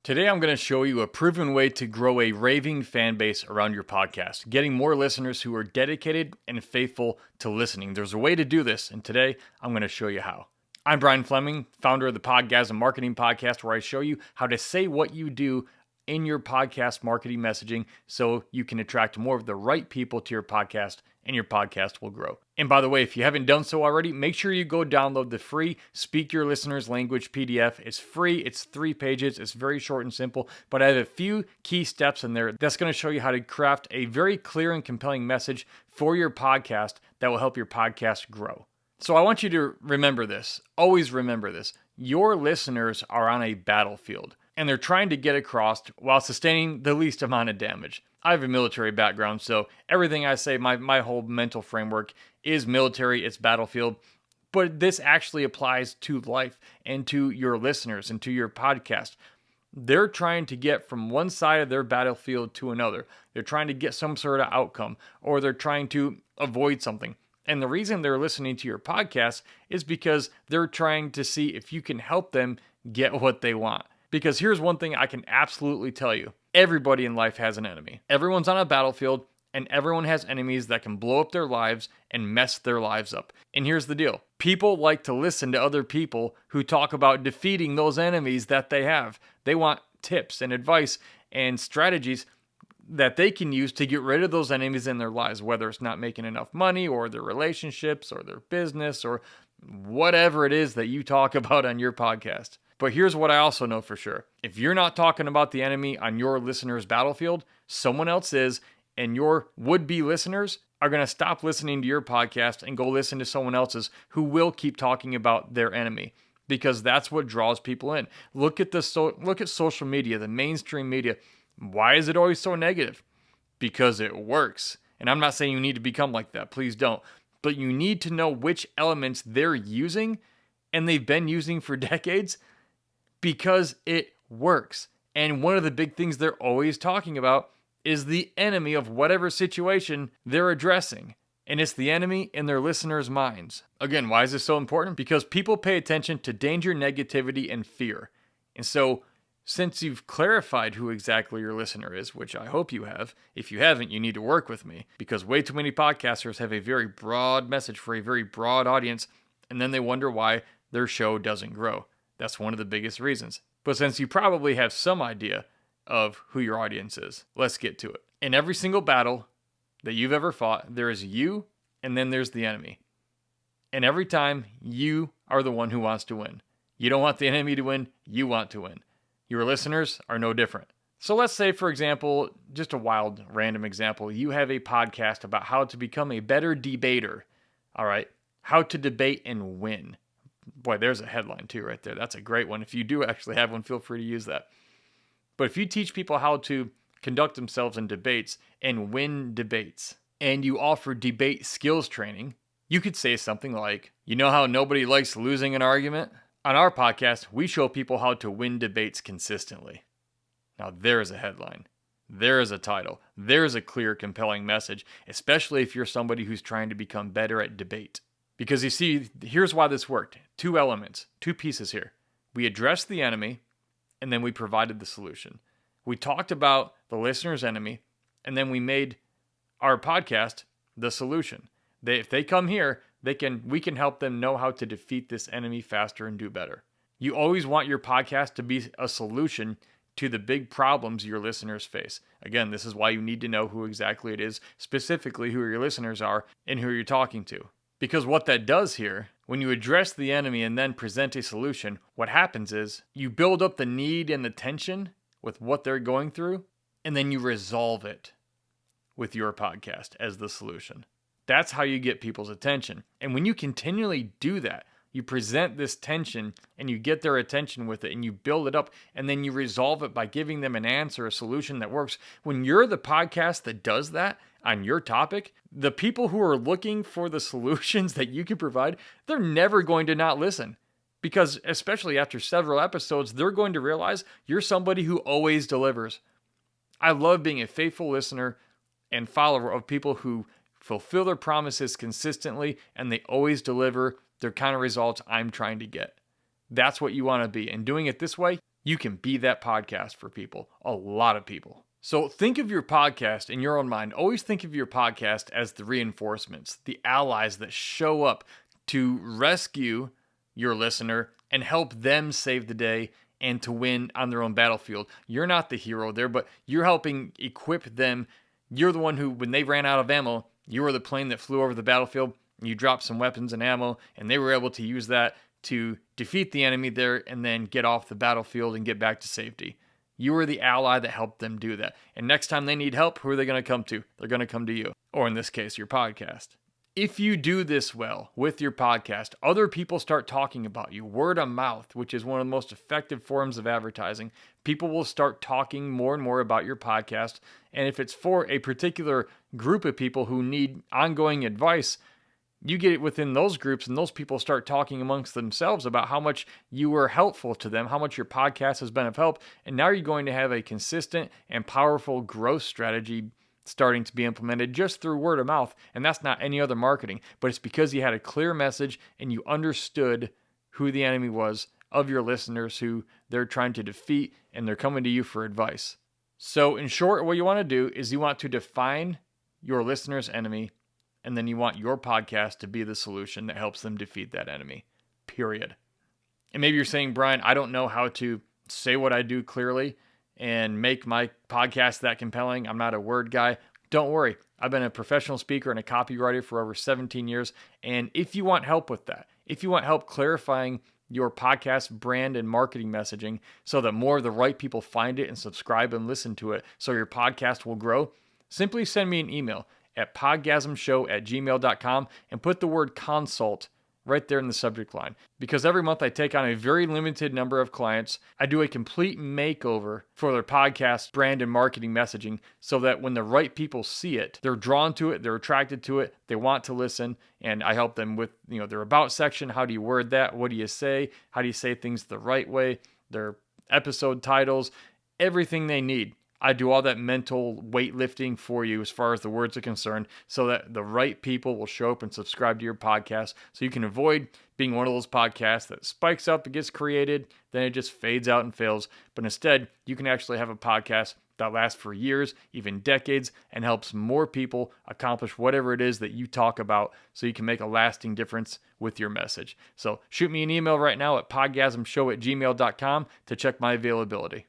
Today, I'm going to show you a proven way to grow a raving fan base around your podcast, getting more listeners who are dedicated and faithful to listening. There's a way to do this, and today I'm going to show you how. I'm Brian Fleming, founder of the Podgasm Marketing Podcast, where I show you how to say what you do in your podcast marketing messaging so you can attract more of the right people to your podcast and your podcast will grow. And by the way, if you haven't done so already, make sure you go download the free Speak Your Listeners Language PDF. It's free, it's 3 pages, it's very short and simple, but I have a few key steps in there that's going to show you how to craft a very clear and compelling message for your podcast that will help your podcast grow. So I want you to remember this, always remember this. Your listeners are on a battlefield, and they're trying to get across while sustaining the least amount of damage. I have a military background, so everything I say, my whole mental framework is military, it's battlefield. But this actually applies to life and to your listeners and to your podcast. They're trying to get from one side of their battlefield to another. They're trying to get some sort of outcome, or they're trying to avoid something. And the reason they're listening to your podcast is because they're trying to see if you can help them get what they want. Because here's one thing I can absolutely tell you. Everybody in life has an enemy. Everyone's on a battlefield, and everyone has enemies that can blow up their lives and mess their lives up. And here's the deal. People like to listen to other people who talk about defeating those enemies that they have. They want tips and advice and strategies that they can use to get rid of those enemies in their lives, whether it's not making enough money or their relationships or their business or whatever it is that you talk about on your podcast. But here's what I also know for sure. If you're not talking about the enemy on your listeners' battlefield, someone else is, and your would-be listeners are going to stop listening to your podcast and go listen to someone else's who will keep talking about their enemy, because that's what draws people in. Look at social media, the mainstream media. Why is it always so negative? Because it works. And I'm not saying you need to become like that. Please don't. But you need to know which elements they're using, and they've been using for decades, because it works. And one of the big things they're always talking about is the enemy of whatever situation they're addressing. And it's the enemy in their listeners' minds. Again, why is this so important? Because people pay attention to danger, negativity, and fear. And so, since you've clarified who exactly your listener is, which I hope you have, if you haven't, you need to work with me, because way too many podcasters have a very broad message for a very broad audience, and then they wonder why their show doesn't grow. That's one of the biggest reasons. But since you probably have some idea of who your audience is, let's get to it. In every single battle that you've ever fought, there is you, and then there's the enemy. And every time, you are the one who wants to win. You don't want the enemy to win, you want to win. Your listeners are no different. So let's say, for example, just a wild, random example, you have a podcast about how to become a better debater. All right, how to debate and win. Boy, there's a headline too right there. That's a great one. If you do actually have one, feel free to use that. But if you teach people how to conduct themselves in debates and win debates, and you offer debate skills training, you could say something like, you know how nobody likes losing an argument? On our podcast, we show people how to win debates consistently. Now there's a headline. There is a title. There's a clear, compelling message, especially if you're somebody who's trying to become better at debate. Because you see, here's why this worked. 2 elements, 2 pieces here. We addressed the enemy, and then we provided the solution. We talked about the listener's enemy, and then we made our podcast the solution. If they come here, we can help them know how to defeat this enemy faster and do better. You always want your podcast to be a solution to the big problems your listeners face. Again, this is why you need to know who exactly it is, specifically who your listeners are and who you're talking to. Because what that does here, when you address the enemy and then present a solution, what happens is you build up the need and the tension with what they're going through, and then you resolve it with your podcast as the solution. That's how you get people's attention. And when you continually do that, you present this tension and you get their attention with it and you build it up and then you resolve it by giving them an answer, a solution that works. When you're the podcast that does that on your topic, the people who are looking for the solutions that you can provide, they're never going to not listen. Because especially after several episodes, they're going to realize you're somebody who always delivers. I love being a faithful listener and follower of people who fulfill their promises consistently and they always deliver their kind of results I'm trying to get. That's what you want to be. And doing it this way, you can be that podcast for people, a lot of people. So think of your podcast in your own mind. Always think of your podcast as the reinforcements, the allies that show up to rescue your listener and help them save the day and to win on their own battlefield. You're not the hero there, but you're helping equip them. You're the one who, when they ran out of ammo, you were the plane that flew over the battlefield. You dropped some weapons and ammo, and they were able to use that to defeat the enemy there and then get off the battlefield and get back to safety. You were the ally that helped them do that. And next time they need help, who are they going to come to? They're going to come to you. Or in this case, your podcast. If you do this well with your podcast, other people start talking about you. Word of mouth, which is one of the most effective forms of advertising. People will start talking more and more about your podcast. And if it's for a particular group of people who need ongoing advice, you get it within those groups, and those people start talking amongst themselves about how much you were helpful to them, how much your podcast has been of help. And now you're going to have a consistent and powerful growth strategy starting to be implemented just through word of mouth. And that's not any other marketing, but it's because you had a clear message and you understood who the enemy was of your listeners who they're trying to defeat, and they're coming to you for advice. So in short, what you want to do is you want to define your listener's enemy, and then you want your podcast to be the solution that helps them defeat that enemy, period. And maybe you're saying, Brian, I don't know how to say what I do clearly and make my podcast that compelling. I'm not a word guy. Don't worry. I've been a professional speaker and a copywriter for over 17 years. And if you want help with that, if you want help clarifying your podcast brand and marketing messaging so that more of the right people find it and subscribe and listen to it so your podcast will grow, simply send me an email at podgasmshow@gmail.com and put the word consult right there in the subject line. Because every month I take on a very limited number of clients. I do a complete makeover for their podcast brand and marketing messaging so that when the right people see it, they're drawn to it, they're attracted to it, they want to listen, and I help them with, their about section. How do you word that? What do you say? How do you say things the right way? Their episode titles, everything they need. I do all that mental weightlifting for you as far as the words are concerned so that the right people will show up and subscribe to your podcast so you can avoid being one of those podcasts that spikes up, it gets created, then it just fades out and fails. But instead, you can actually have a podcast that lasts for years, even decades, and helps more people accomplish whatever it is that you talk about so you can make a lasting difference with your message. So shoot me an email right now at podgasmshow@gmail.com to check my availability.